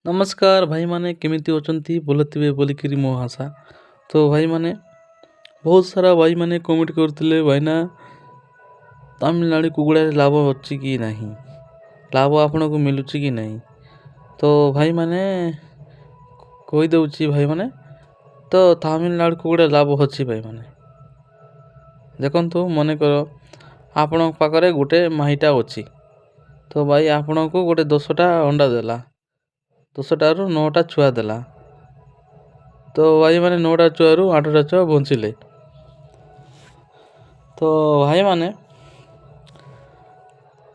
नमस्कार भाई माने केमिति अछंती बोलथिबे बोलिकिरी मो आशा। तो भाई माने बहुत सारा भाई माने कमेंट करथिले भाईना तमिलनाडु कुकुड़ा रे लाभ अछि कि नाही, लाभ आपन को मिलुछि कि नाही। तो भाई माने कहि दउछि भाई माने तो तमिलनाडु कुकुड़ा लाभ अछि भाई माने देखंतु मने करो आपन पाखरे गुटे माहीटा अछि। तो भाई आपन को गुटे 10टा अंडा देला, 10टा रु 9टा छुआ देला। तो भाई माने 9टा छुआ रु 8टा छुआ बंचिले। तो भाई माने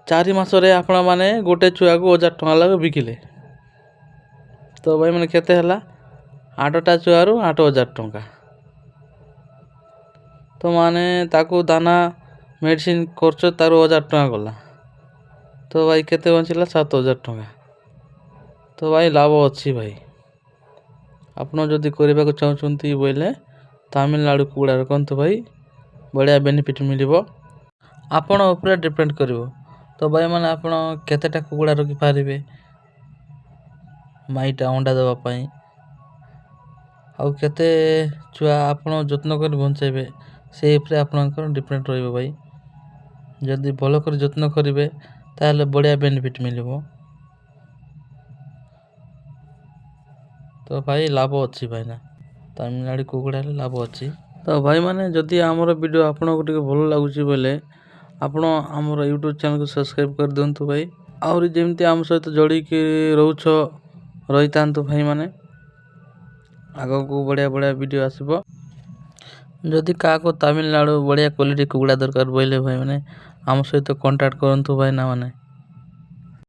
4 मासरे आपण माने गोटे छुआ को 1000 टका लाग बिकिले। तो भाई माने केते हला 8टा छुआ रु 8000 टका। तो माने ताकू दाना मेडिसिन खर्च तारो 1000 टका गला। तो भाई केते बंचिला 7000 टका। तो भाई लाभ अछि भाई, आपण जदि करबा को चाहउछंती बोइले तमिलनाडु कुकुड़ा रखंतु भाई, बढ़िया बेनिफिट मिलिबो। आपण ऊपर डिपेंड करिवो। तो भाई माने आपण केतेटा कुकुड़ा रखि पारिबे माईटा अंडा देबा पई, आउ केते छुआ आपण जत्न कर बंचेबे से ऊपर आपनकर डिपेंड रहिबो भाई। जदि भलो कर जत्न करिवे ताले बढ़िया बेनिफिट मिलिबो। तो भाई लाभ अछि भाई ना, तमिलनाडु कुकुड़ा रे लाभ अछि। तो भाई माने जदि हमर वीडियो आपन को टिके भलो लागुछि बोले आपण हमर YouTube चैनल को सब्सक्राइब कर दियंतु भाई। और जेमति हम सहित जोड़ी के रहउछो रहितांतु भाई माने, आगो को बढ़िया बढ़िया वीडियो आसीबो। जदि का को तमिलनाडु बढ़िया क्वालिटी कुकुड़ा दरकार बोइले भाई माने हम सहित कांटेक्ट करंतु भाई ना माने।